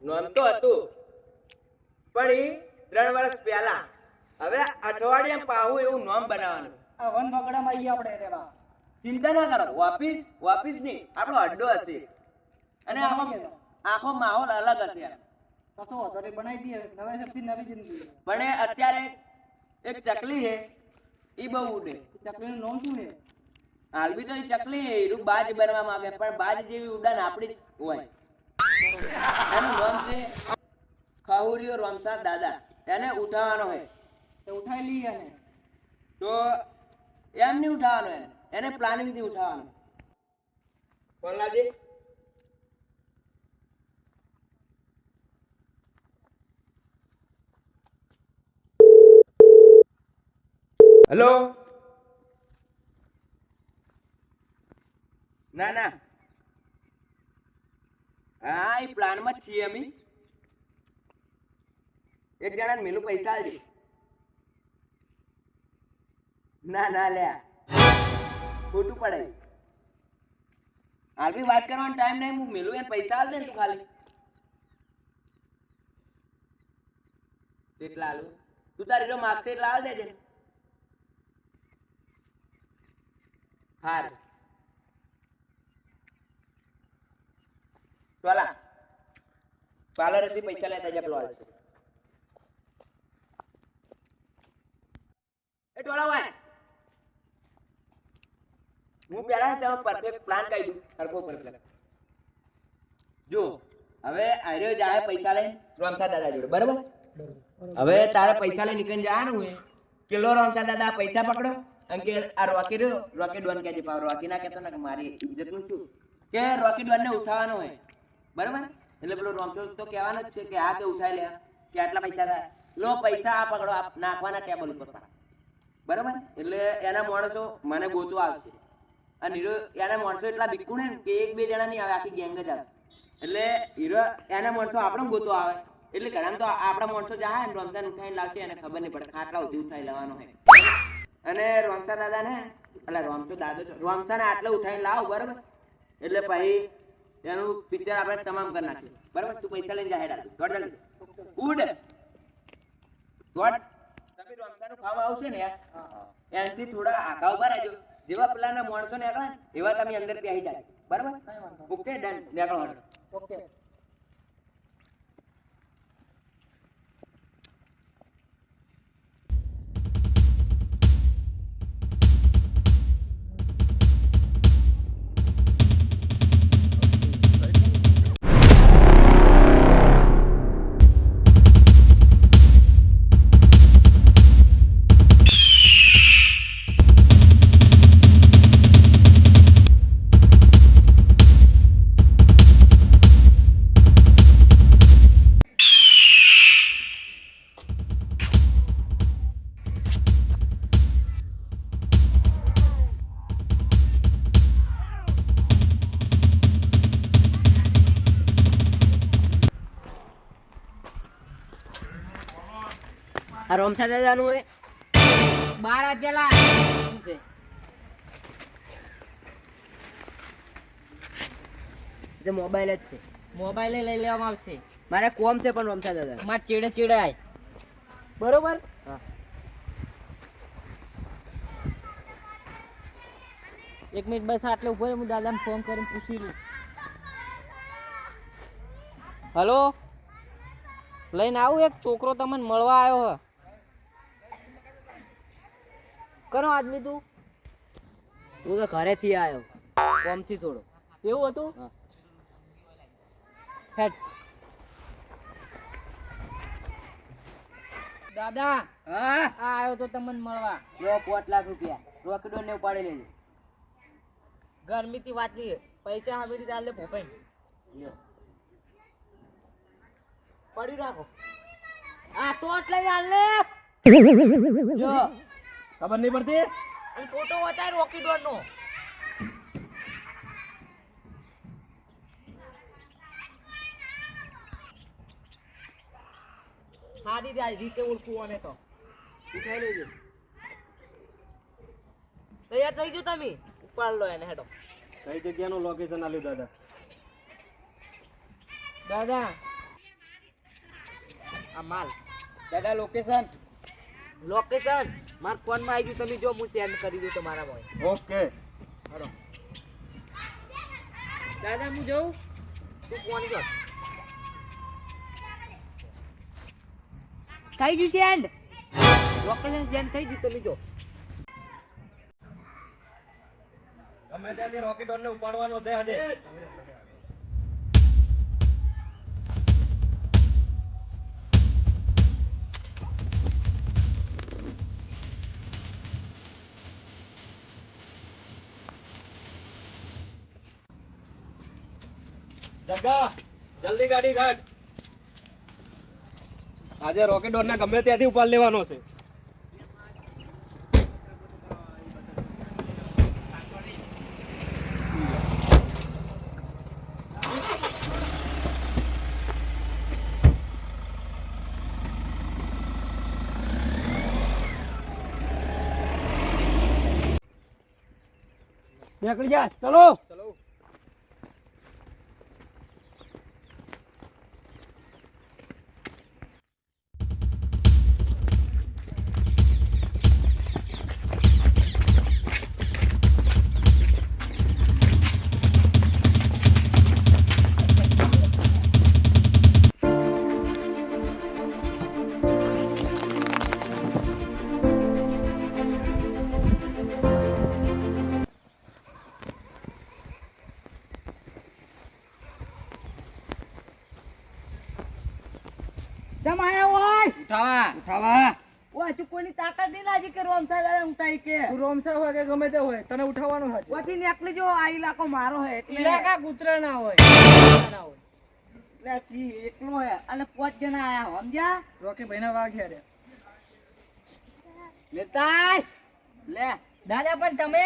નોમ તો હતું પણ એ 3 વર્ષ પહેલા. હવે અઠવાડિયા પાહુ એવું નોમ બનાવવાનું. આ વન બગડામાં આવીએ આપણે રહેવા. ચિંતા ના કરો, ઓફિસ નહીં, આપણો અડ્ડો હશે અને આખો માહોલ અલગ હશે. કશો વાંધો નહીં, બનાવી દઈએ નવા શબ્દની નવી જિંદગી. પણ અત્યારે એક ચકલી છે એ બહુ ઉડે. ચકલીનું નામ શું છે? હાલ બી તો એ ચકલી એનું બાજ બનવા માંગે પણ બાજ જેવી ઉડાન આપણી જ હોય. એનું નામ છે ખહુરિયો રોમસા દાદા. એને ઉઠાવવાનો હોય તો ઉઠાઈ લઈએ એને. તો એમ નહીં ઉઠાવવાનો, એને પ્લાનિંગ થી ઉઠાવવાનો. કોલાજી હેલો. ના ના, હા એ પ્લાનમાં જ છીએ અમે. એક જણા મેલું પૈસા આલજે. ના ના લ્યા, ખોટું પડે. હાલ બી વાત કરવાનો ટાઈમ નહીં. હું મેલું એને પૈસા આલ દે ને તું ખાલી. કેટલા આલું તું તારી જો માગશે એટલા આલ દેજે. હાર ચોલા પાર્લર થી પૈસા લેતા જા પેલો આવે છે. એ ટોલા ભાઈ, હું પેલા તમે પરફેક્ટ પ્લાન કહી દઉં. સરખો પરફેક્ટ જો. હવે આર્યો જાય પૈસા લઈને રોમસા દાદા જોડે, બરાબર? હવે તારે પૈસા લઈને નીકળી જવાનું હોય. કિલો રોમસા દાદા પૈસા પકડો અને કે આ રોકી રહ્યો, રોકી ડોન કહેજે. પાવ રોકી ના કહેતો ને કે મારી ઇજ્જત નું શું કે રોકી ડોન ને ઉઠાવવાનો હોય, બરાબર? એટલે પેલો રોમસો તો કહેવાનો જ છે કે આ કે ઉઠાઈ લે કે આટલા પૈસા થાય. લો પૈસા આ પકડો, આ નાખવાના ટેબલ ઉપર, બરાબર? એટલે એના માણસો મને ગોતો આવશે અને હીરો એના માણસો એટલા બીકું ને કે એક બે જણા નહીં આવે, આખી ગેંગ જ આવે. એટલે હીરો એના માણસો આપણો ગોતો આવે. એટલે ઘણા તો આપણા માણસો જાય ને રોમસાને ઉઠાઈને લાવશે, એને ખબર નહીં પડે ખાટલા સુધી ઉઠાઈ લેવાનો હોય. અને રોમસા દાદા ને એટલે રોમસાને આટલે ઉઠાઈને લાવો, બરાબર? એટલે પછી એનું પિક્ચર આપણે તમામ કરી નાખીએ, બરાબર? તું પૈસા લઈને જા, હેડ દોડ જલ્દી ઉડ દોડ. તમે રોમસાનું ખાવા આવશે ને એનાથી થોડા આઘા ઉભા રહેજો. જેવા પેલાના માણસો ને આગળ એવા તમે અંદર બેસી જાય, બરાબર? ઓકે ડન, નીકળો. ઓકે. આ રોમસા દાદાનું હોય 12 વાગ્યાલા શું છે? જે મોબાઈલ જ છે. મોબાઈલ લઈ લેવામાં આવશે. મારે કોમ છે પણ રોમસા દાદા માર ચીડે આય, બરોબર? હા. 1 મિનિટ બસ આટલે ઉભો રહે, હું દાદાને ફોન કરીને પૂછી લઉં. હલો, લઈને આવું, એક છોકરો તમને મળવા આવ્યો હ. કનો આદમી તું? તું તો ઘરેથી આવ્યો, કોમથી થોડો. એવું હતું? હેડ. દાદા હા, આ આવ્યો તો તમને મળવા. લો 5 લાખ રૂપિયા રોકડો ને ઉપાડી લેજો. ગરમીથી વાત નહીં, પૈસા હામેથી ચાલે ભોપાઈ લ્યો. પડી રાખો. આ તો એટલે ચાલ ને. જો ખબર નહીં પડતી. અને ફોટો બતાય રોકી ડોર નો. સારી રીતે ઓળખું અને તો ઉઠાઈ લેજો. તૈયાર થઈ ગયો તમે? ઉપાડ લો એને, હેડો. કઈ જગ્યાનું લોકેશન આલ્યું દાદા? દાદા આ માલ દાદા લોકેશન લોકેશન માર ફોનમાં આવી ગયું, તમે જો હું સેન્ડ કરી દઉં તમારા મોય. ઓકે. હાલો દાદા હું જઉં, તું ફોન કર. થઈ ગયું સેન્ડ, લોકેશન સેન્ડ થઈ ગયું, તમે જો. ગમે ત્યાંથી રોકેટ ને ઉપાડવાનો છે આજે. જગા જલ્દી ગાડી કાઢ. આજે રોકેટ ને ગમે ત્યાંથી ઉપાડ લેવાનો છે. નીકળી જા, ચલો. ચલો. જમાયા હોય ઉઠાવા ઉઠાવા. ઓય તું કોઈની તાકાત નહીં લાગી કે રોમસા દાદા ઉઠાઈ કે તું રોમસા હોય કે ગમે તે હોય, તને ઉઠાવવાનો હોય. ઓથી નીકળી જો, આ ઇલાકો મારો હે એટલે ઇલાકા કૂતરા ના હોય. એટલે સી એકલો હે અને 5 જણા આયા હો, સમજ્યા? રોકે ભાઈના વાઘ રે. લેતાય લે દાદા, પણ તમે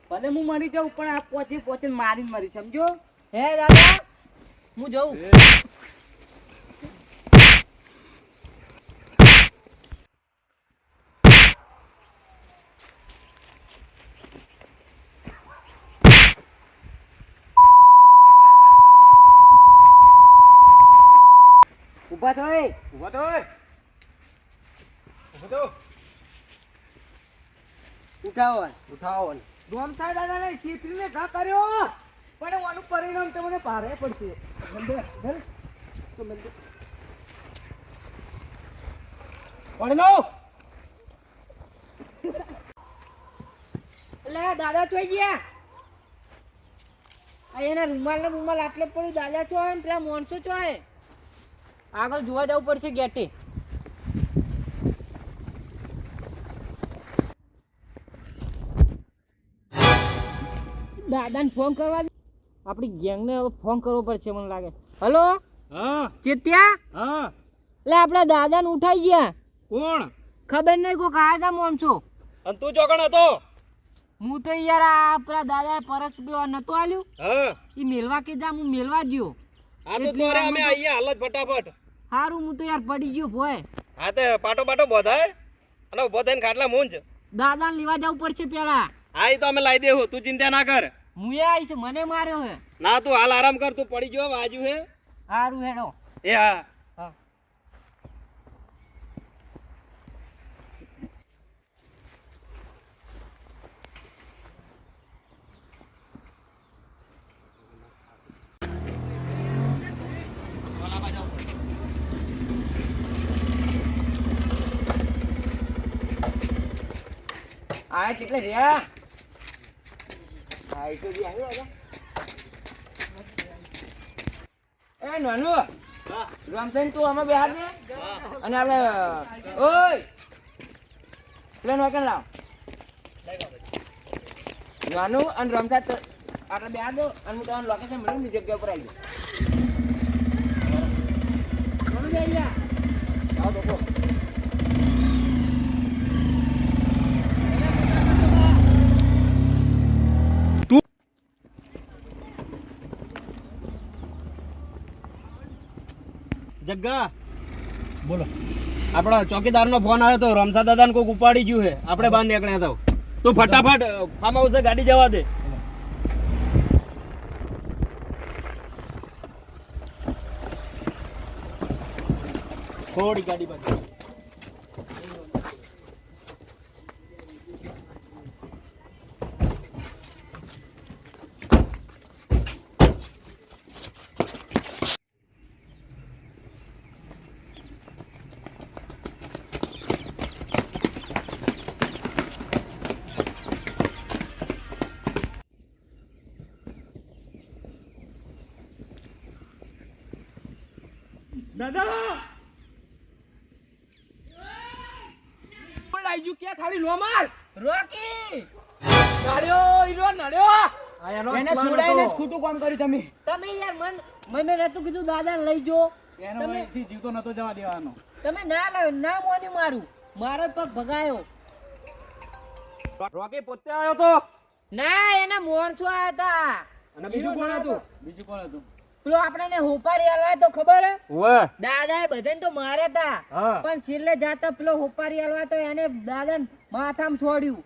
ભલે હું મરી જાઉં પણ આ પોચે મારીને મરી, સમજો? હે દાદા હું જઉં. ઉભા થઈ, ઉભો તો ઓય. ઉભો તો. ઉઠાવો. ઉઠાવો. રોમસા દાદાને છીપીને ઘા કર્યો, પણ આનું પરિણામ તમને ભારે પડશે. પડ લો. એટલે દાદા ચોઈ ગયા. આ એના રૂમાલ ને રૂમાલ આટલે પડ્યું, દાદા ચોય ને પેલા માણસો ચોય. આગળ જોવા જવું પડશે ગેટે. દાદાને ફોન કરવા દે. આપણી ગેંગને હવે ફોન કરવો પડશે મને લાગે. હલો હા ચેત્યા, હા. એટલે આપણા દાદાને ઉઠાઈ ગયા. કોણ? ખબર નહીં કોઈ કાયા હતા માણસો. અને તું ચોકણ હતો? હું તો યાર આ પેલા દાદા પરસ પેલો નતો આલ્યું, હા. એ મેલવા કીધા, હું મેલવા ગયો. આ તો તોરે અમે આઈએ હાલત ફટાફટ. હારું હું તો યાર પડી ગયો ભોય. હા તે પાટો પાટો બોધાય અને ઉભો થઈને ખાટલા મૂંઝ. દાદાને લેવા જવું પડશે પેલા. હા એ તો અમે લાવી દેવું, તું ચિંતા ના કર. હું એ આવીશ, મને માર્યો હે. ના તું હાલ આરામ કર, તું પડી ગયો વાજુ હે. હારું હેડો. એ હા. હા. આ કેટલે રહ્યા? હા એ તો બી આવ્યો હતા. એ નાનુ રામચંદ તું અમે બહાર દે અને આપણે ઓય પ્લેન વાકન લાવ. નાનુ અને રામચંદ આપણે બહાર દો અને હું તમને લોકેશન મળ્યું ની જગ્યા ઉપર આવી જાઉં. નાનુ બે જા આવો તો જગ્ગા. બોલો. આપણા ચોકીદાર નો ફોન આવ્યો તો, રમસા દાદા ને કોઈક ઉપાડી ગયું છે, આપણે બહાર નીકળ્યા હતા. તું ફટાફટ ફાર્મ હાઉસે ગાડી જવા દે. થોડી ગાડી બાજુ. દાદા લાઈજુ કે ખાલી લો માર રોકી નડ્યો ઈરો નડ્યો એને છોડાઈને જ ખોટું કામ કર્યું તમે. તમે યાર મને નતું કીધું દાદા લઈ જો એનો તમે અહીંથી જીવતો નતો જવા દેવાનો. તમે ના મોની મારું મારો પગ ભગાયો રોકી પોતે આવ્યો તો. ના એના મોણસો આયા હતા અને બીજું કોણ હતું? બીજું કોણ હતું? પેલો આપણને હોપારી આલવા તો ખબર હે? ઓવે. દાદાએ બધાને તો માર્યા હતા હા. પણ છેલ્લે જાતા પેલો હોપારી આલવા તો એને દાદાને માથામાં છોડ્યું.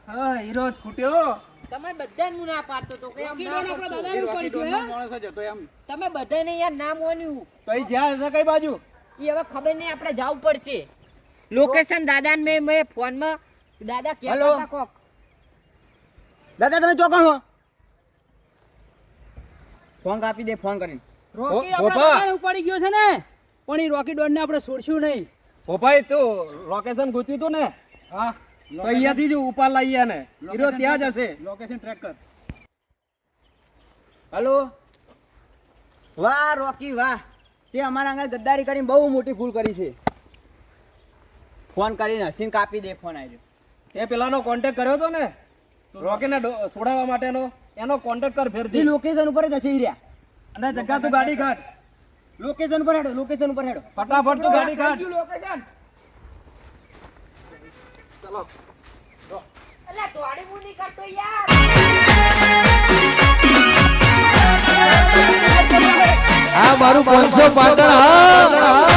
હા હીરો જ ખૂટ્યો. તમે બધાને હું ના પાડતો તો કે આમ ના કરતો. એ રોકી ડોનનો માણસ જ હતો એમ. તમે બધાને યાર ના મોન્યું તો ઈ જ્યાં હશે કઈ બાજુ? એ હવે ખબર નહીં આપણે જવું પડશે લોકેશન દાદાને મેં ફોનમાં દાદા કહેતા હેલો. હતા કોક દાદા તમે ચોકણ હો ફોન કાપી દે ફોન કરીને. રોકી આપણા દાદાને ઉપાડી ગયો છે ને પણ એ રોકી ડોન ને આપણે છોડશું નહીં. ઓ ભાઈ તું લોકેશન ગોત્યું તું ને? હા. તો અહીંયાથી જ ઉપાડ લાવીએ ને. હીરો ત્યાં જ હશે. લોકેશન ટ્રેક કર. હલો વાહ રોકી વાહ તે અમારા આગળ ગદ્દારી કરીને બહુ મોટી ભૂલ કરી છે. ફોન કરીને હસીને કાપી દે ફોન આવ્યો. તે પેલાનો કોન્ટેક્ટ કર્યો તો ને રોકીને છોડાવવા માટેનો, એનો કોન્ટેક્ટ કર એ ફેરથી. લોકેશન ઉપર જ હશે ઈ રહ્યા. અને જગ્યા તું ગાડી કાઢ. લોકેશન ઉપર હેડો લોકેશન ઉપર હેડો. ફટાફટ તું ગાડી કાઢ. લોકેશન અલ્યા દોડી હું નહીં કરતો યાર આ મારું 500 પાટણ હા